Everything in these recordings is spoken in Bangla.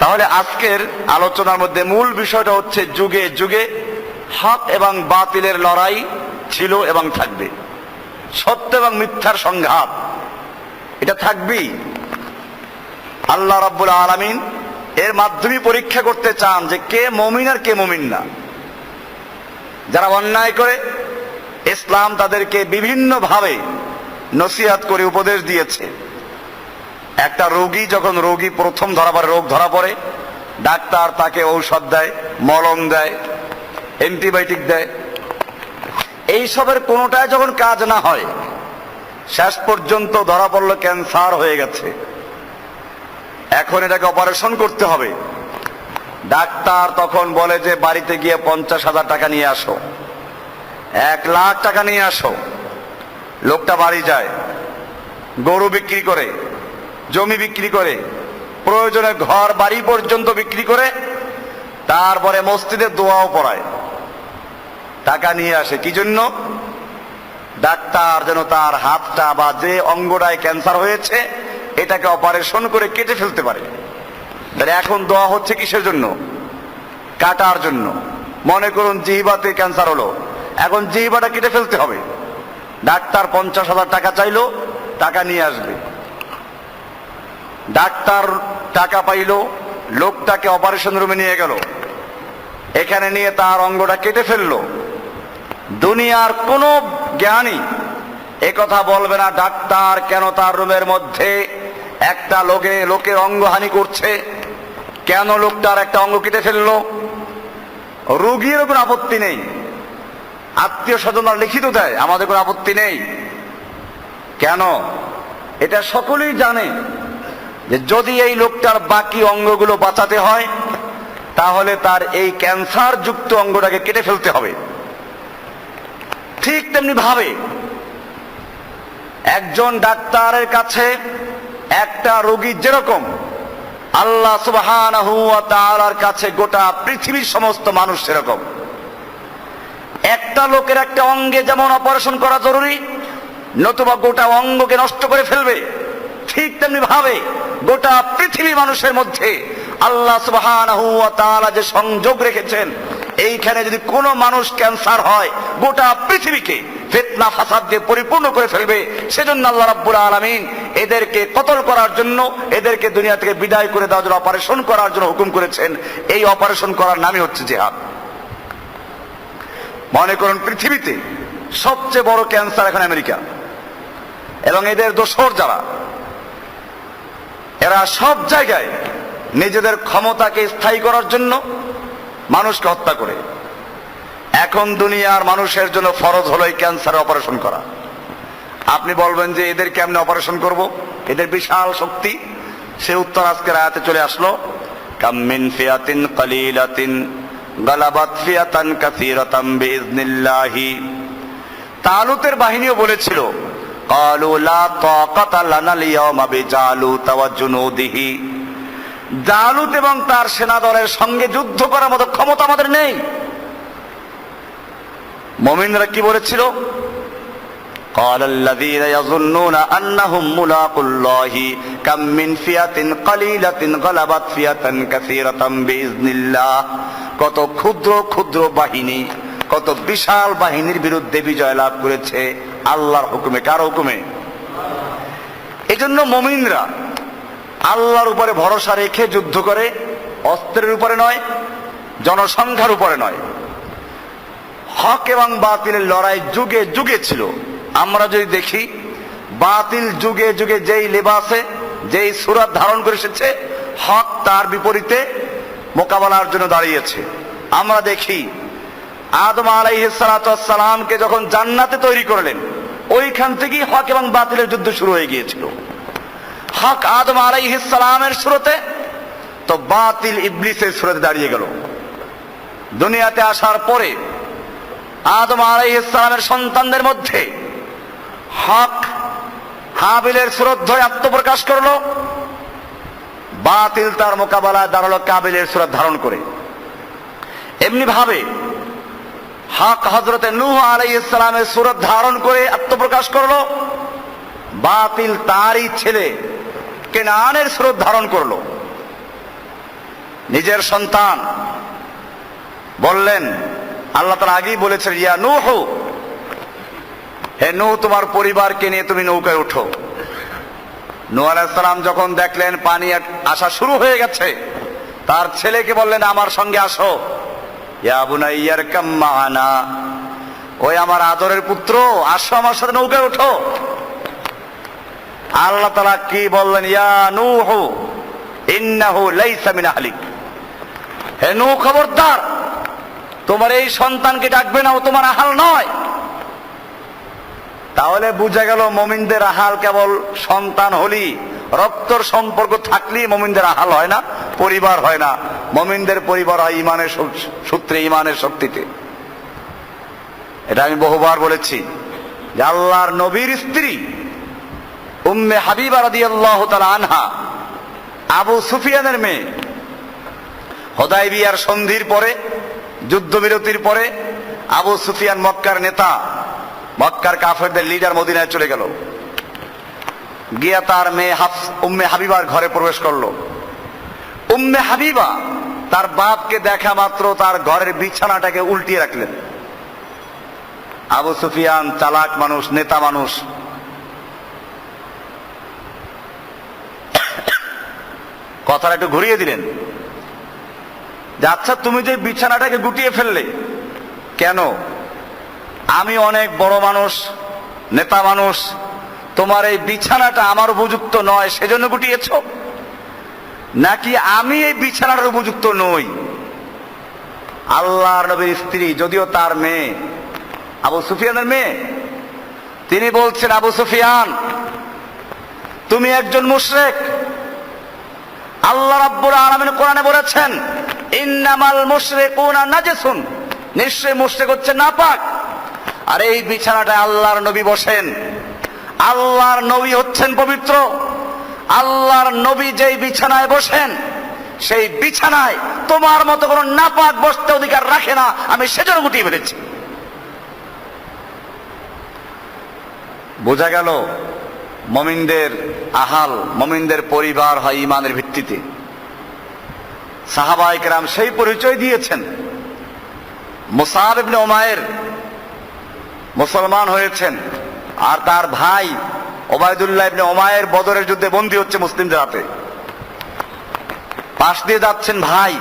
তাহলে আজকের আলোচনার মধ্যে মূল বিষয়টা হচ্ছে যুগে যুগে হক এবং বাতিলের লড়াই ছিল এবং থাকবে, সত্য এবং মিথ্যার সংঘাত এটা থাকবেই। আল্লাহ রাব্বুল আলামিন এর মাধ্যমে পরীক্ষা করতে চান যে কে মুমিন আর কে মুমিন না। যারা অন্যায় করে ইসলাম তাদেরকে বিভিন্ন ভাবে নসিহত করে উপদেশ দিয়েছে। একটা রোগী যখন প্রথম রোগ ধরা পড়ে, ডাক্তার তাকে ঔষধ দেয়, মলম দেয়, অ্যান্টিবায়োটিক দেয়, এইসবের কোনোটাই যখন কাজ না হয়, শেষ পর্যন্ত ধরা পড়লো ক্যান্সার হয়ে গেছে, এখন এটাকে অপারেশন করতে হবে। ডাক্তার তখন বলে যে বাড়িতে গিয়ে 50,000 টাকা নিয়ে আসো, 1,00,000 টাকা নিয়ে আসো। লোকটা বাড়ি যায়, গরু বিক্রি করে, জমি বিক্রি করে, প্রয়োজনে ঘর বাড়ি পর্যন্ত বিক্রি করে, তারপরে মসজিদে দোয়াও পড়ায়, টাকা নিয়ে আসে। কি জন্য? ডাক্তার যেন তার হাতটা বা যে অঙ্গটায় ক্যান্সার হয়েছে এটাকে অপারেশন করে কেটে ফেলতে পারে। তাহলে এখন দোয়া হচ্ছে কিসের জন্য? কাটার জন্য। মনে করুন জিহ্বাতে ক্যান্সার হলো, এখন জিহ্বাটা কেটে ফেলতে হবে। ডাক্তার 50,000 টাকা চাইলো, টাকা নিয়ে আসবে। ডাক্তার টাকা পাইলো, লোকটাকে অপারেশন রুমে নিয়ে গেল, এখানে নিয়ে তার অঙ্গটা কেটে ফেললো। দুনিয়ার কোন জ্ঞানী একথা বলবে না ডাক্তার কেন তার রুমের মধ্যে একটা লোকের অঙ্গহানি করছে, কেন লোকটার একটা অঙ্গ কেটে ফেললো। রোগীর কোনো আপত্তি নেই, আত্মীয় স্বজনরা লিখিত দেয়, আমাদের কোনো আপত্তি নেই। কেন? এটা সকলেই জানে যে যদি এই লোকটার বাকি অঙ্গগুলো বাঁচাতে হয় তাহলে তার এই ক্যান্সার যুক্ত অঙ্গটাকে কেটে ফেলতে হবে। ঠিক তেমনি ভাবে একজন ডাক্তারের কাছে একটা রোগী যেরকম, আল্লাহ সুবহানাহু ওয়া তাআলার কাছে গোটা পৃথিবীর সমস্ত মানুষ সেরকম। একটা লোকের একটা অঙ্গে যেমন অপারেশন করা জরুরি, নতুবা গোটা অঙ্গকে নষ্ট করে ফেলবে, ঠিক তেমনি ভাবে গোটা পৃথিবী মানুষের মধ্যে আল্লাহ সুবহানাহু ওয়া তাআলা যে সংযোগ রেখেছেন, এইখানে যদি কোনো মানুষ ক্যান্সার হয় গোটা পৃথিবীকে ফিতনা ফাসাদ দিয়ে পরিপূর্ণ করে ফেলবে। সেজন্য আল্লাহ রাব্বুল আলামিন এদেরকে কতল করার জন্য, এদেরকে দুনিয়া থেকে বিদায় করে দেওয়ার জন্য অপারেশন করার জন্য হুকুম করেছেন। এই অপারেশন করার নামই হচ্ছে জিহাদ। মনে করুন পৃথিবীতে সবচেয়ে বড় ক্যান্সার এখন আমেরিকা, এবং এদের দোসর যারা, এরা সব জায়গায় নিজেদের ক্ষমতাকে স্থায়ী করার জন্য মানুষকে হত্যা করে। এখন দুনিয়ার মানুষের জন্য ফরজ হলো এই ক্যান্সার অপারেশন করা। আপনি বলবেন যে এদের কেমনে অপারেশন করব, এদের বিশাল শক্তি। সে উত্তর আজকের আয়াতে চলে আসলো, কাম মিন ফিয়াতিন কালিলাতিন গালাবাত ফিয়াতান কাসীরাতাম বিইজনিল্লাহি। তালুতের বাহিনীও বলেছিল, ক্বালু লা তাকাতা লানাল ইয়াওমা বিজালুত ওয়া জুনুদিহি। জালুত এবং তার সেনা দলের সঙ্গে যুদ্ধ করার মতো ক্ষমতা আমাদের নেই। মুমিনরা কি বলেছিল? ক্বালাল্লাযীনা ইয়াযুন্নুনা আন্নাহুম মুলাকুল্লাহি কাম মিন ফিয়াতিন কালিলাতিন গালাবাত ফিয়াতান কাসীরাতাম বিইজনিল্লাহ। কত ক্ষুদ্র ক্ষুদ্র বাহিনী, কত বিশাল বাহিনীর বিরুদ্ধে বিজয় লাভ করেছে আল্লাহর হুকুমে। কার হুকুমে? এজন্য মুমিনরা আল্লাহর উপরে ভরসা রেখে যুদ্ধ করে, অস্ত্রের উপরে নয়, জনসংখ্যার উপরে নয়। হক এবং বাতিলের লড়াই যুগে যুগে ছিল। আমরা যদি দেখি বাতিল যুগে যুগে যেই লেবাসে, যেই সূরত ধারণ করে এসেছে, হক তার বিপরীতে মোকাবেলার জন্য দাঁড়িয়েছে। আমরা দেখি আদম আলাইহিস সালাতু ওয়াস সালামকে যখন জান্নাতে তৈরি করলেন, ওইখান থেকেই হক এবং বাতিলের যুদ্ধ শুরু হয়ে গিয়েছিল। হক আদম আলাইহিস সালামের সুরতে, তো বাতিল ইবলিসের সুরতে দাঁড়িয়ে গেল। দুনিয়াতে আসার পরে আদম আলাইহিস সালামের সন্তানদের মধ্যে হক হাবিলের সুরত ধরে আত্মপ্রকাশ করলো, বাতিল তার মোকাবেলায় দাঁড়ালো কাবিলের সুরত ধারণ করে। এমনি ভাবে হক হযরতে নূহ আলাইহিস সালামের সুরত ধারণ করে আত্মপ্রকাশ করলো, বাতিল তারই ছেলে কেনানের সুরত ধারণ করলো। নিজের সন্তান বললেন, আল্লাহ তাআলা আগেই বলেছেন, ইয়া নূহ, হে নূহ, তোমার পরিবারকে নিয়ে তুমি নৌকায় ওঠো। নূহ আলাইহিস সালাম যখন দেখলেন পানি আসা শুরু হয়ে গেছে, তার ছেলেকে বললেন, আমার সঙ্গে আসো। ইয়া বুনাইয়া ইরকাম মা'ানা, ওই আমার আদরের পুত্র, আসো আমার সাথে নৌকায় ওঠো। আল্লাহ তাআলা কি বললেন? ইয়া নূহ ইন্নাহু লাইসা মিন আহলিক, হে নূহ, খবরদার, তোমার এই সন্তানকে ডাকবে না, ও তোমার আহাল নয়। তাহলে বুঝা গেল মুমিনদের আহাল কেবল সন্তান হলি, রক্তর সম্পর্ক থাকলেই মুমিনদের আহাল হয় না, পরিবার হয় না। মুমিনদের পরিবার হয় ঈমানের সূত্রে, ঈমানের শক্তিতে। এটা আমি বহুবার বলেছি যে আল্লাহর নবীর স্ত্রী উম্মে হাবিবা রাদিয়াল্লাহু তাআলা আনহা, আবু সুফিয়ানের মেয়ে, হুদায়বিয়ার সন্ধির পরে, যুদ্ধবিরতির পরে আবু সুফিয়ান মক্কার নেতা, মক্কার কাফেরদের লিডার মদিনায় চলে গেল। গিয়া তার মেয়ে উম্মে হাবিবার ঘরে প্রবেশ করলো। উম্মে হাবিবা তার বাপকে দেখা মাত্র তার ঘরের বিছানাটাকে উল্টিয়ে রাখলেন। আবু সুফিয়ান চালাক মানুষ, নেতা মানুষ, কথাটা একটু ঘুরিয়ে দিলেন যে আচ্ছা, তুমি যে বিছানাটাকে গুটিয়ে ফেললে কেন? আমি অনেক বড় মানুষ, নেতা মানুষ, তোমার এই বিছানাটা আমার উপযুক্ত নয় সেজন্য গুটিয়েছ, নাকি আমি এই বিছানার উপযুক্ত নই? আল্লাহর নবীর স্ত্রী, যদিও তার মেয়ে, আবু সুফিয়ানের মেয়ে, তিনি বলছেন, আবু সুফিয়ান, তুমি একজন মুশরিক। আল্লাহ রাব্বুল আলামিন কোরআনে বলেছেন, ইন্নামাল মুশরিকুনা নাজাসুন, নিশ্চয় মুশরিক হচ্ছে নাপাক। আর এই বিছানাটায় আল্লাহর নবী বসেন, আল্লাহর নবী হচ্ছেন পবিত্র। আল্লাহর নবী যেই বিছানায় বসেন, সেই বিছানায় তোমার মতো কোনো নাপাক বসতে অধিকার রাখে না, আমি সেজন্য গুটিয়ে ফেলেছি। বোঝা গেল মুমিনদের আহাল, মুমিনদের পরিবার হয় ঈমানের ভিত্তিতে। সাহাবায়ে কেরাম সেই পরিচয় দিয়েছেন। মুসআব ইবনে উমাইর মুসলমান হয়েছেন, আর তার ভাই ওবায়দুল্লাহ ইবনে উমাইর বদরের যুদ্ধে বন্দী হচ্ছে মুসলিমদের হাতে। পাশ দিয়ে যাচ্ছেন ভাই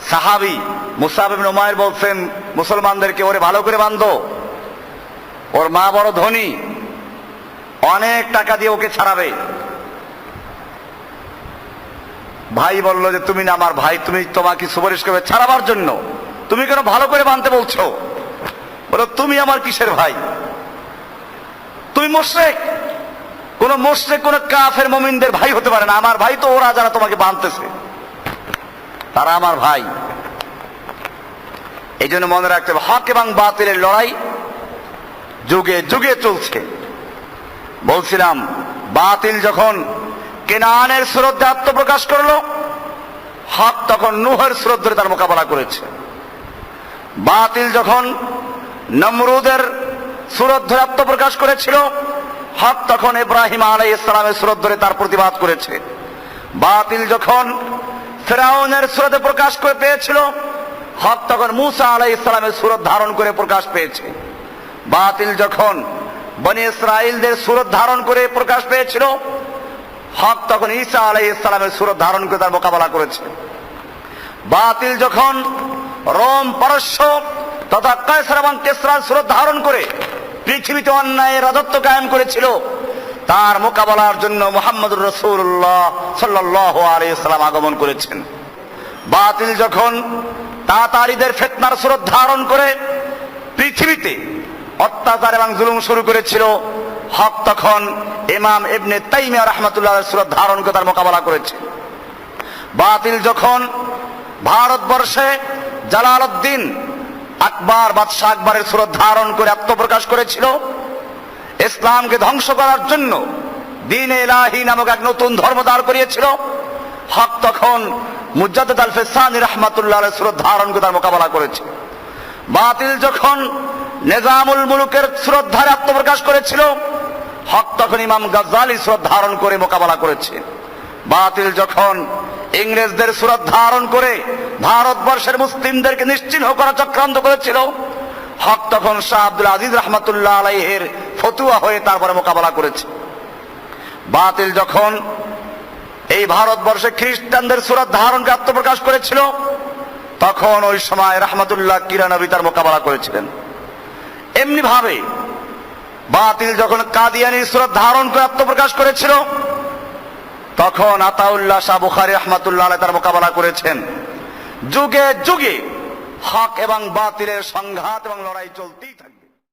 সাহাবী মুসআব ইবনে উমাইর, বলছেন মুসলমানদেরকে, ওরে ভালো করে বাঁধো, ওর মা বড় ধনী, অনেক টাকা দিয়ে ওকে ছাড়াবে। ভাই বলল যে তুমি না আমার ভাই, তুমি, তোমাকে সুপারিশ করবে ছাড়াবার জন্য, তুমি কেন ভালো করে বাঁধতে বলছো? বলো, তুমি আমার কিসের ভাই? তুমি মুশরিক। কোন মুশরিক কোন কাফের মুমিনদের ভাই হতে পারে না। আমার ভাই তো ওরা যারা তোমাকে বাঁধতেছে, তারা আমার ভাই। এই জন্য মনে রাখতে হবে, হক এবং বাতিলের লড়াই যুগে যুগে চলছে। বলছিলাম, বাতিল যখন কেনানের সুরত আত্মপ্রকাশ করলো, হক তখন নূহের সুরত ধরে তার মোকাবেলা করেছে। বাতিল যখন নমরুদের সুরত ধরে আত্মপ্রকাশ করেছিল, হক তখন ইব্রাহিম আলাইহিস সালামের সুরত ধরে তার প্রতিবাদ করেছে। বাতিল যখন ফিরআউনের সুরতে প্রকাশ করে পেয়েছিল, হক তখন মূসা আলাইহিস সালামের সুরত ধারণ করে প্রকাশ পেয়েছে। বাতিল যখন বনি ইসরাইলদের সুরত ধারণ করে প্রকাশ পেয়েছিল, হক তখন ঈসা আলাইহিস সালামের সুরত ধারণ করে তার মোকাবেলা করেছে। বাতিল যখন রোম, পারস্য তথা কায়সার এবং কিসরার সুরত ধারণ করে পৃথিবীতে অন্যায়ের রাজত্ব কায়েম করেছিল, তার মোকাবেলার জন্য মুহাম্মদুর রাসূলুল্লাহ সাল্লাল্লাহু আলাইহি ওয়াসাল্লাম আগমন করেছেন। বাতিল যখন তাতারীদের ফিতনার সুরত ধারণ করে পৃথিবীতে অত্যাচার এবং জুলুম শুরু করেছিল, হক তখন ইমাম ইবনে তাইমিয়া রাহমাতুল্লাহ সুরত ধারণ করে তার মোকাবেলা করেছে। বাতিল যখন ভারতবর্ষে জালালউদ্দিন আকবর, বাদশাহ আকবরের সুরত ধারণ করে আত্মপ্রকাশ করেছিল, ইসলামকে ধ্বংস করার জন্য দ্বীন-এ ইলাহী নামক এক নতুন ধর্ম দাঁড় করিয়েছিল, হক তখন মুজাদ্দিদ আল ফিসানী রাহমাতুল্লাহ আলাইহির সুরত ধারণ করে তার মোকাবেলা করেছে। বাতিল যখন নিজামুল মুলুকের সুরত ধারে আত্মপ্রকাশ করেছিল, হক তখন ইমাম গাজ্জালী সুরত ধারণ করে মোকাবেলা করেছে। বাতিল যখন ইংরেজদের সুরত ধারণ করে ভারতবর্ষের মুসলিমদেরকে নিশ্চিহ্ন করা চক্রান্ত করেছিল, হক তখন শাহ আব্দুল আজিজ রহমাতুল্লাহ আলাইহির ফতুয়া হয়ে তারপরে মোকাবেলা করেছে। বাতিল যখন এই ভারতবর্ষে খ্রিস্টানদের সুরত ধারণকে আত্মপ্রকাশ করেছিল, তখন ওই সময় রহমাতুল্লাহ কিরানবী তার মোকাবেলা করেছিলেন। এমনি ভাবে বাতিল যখন কাদিয়ানির সুরত ধারণ করে আত্মপ্রকাশ করেছিল, তখন আতাউল্লাহ শাহ বুখারী রহমাতুল্লাহ আলাইহি তার মোকাবেলা করেছেন। যুগে যুগে হক এবং বাতিলের সংঘাত এবং লড়াই চলতেই থাকে।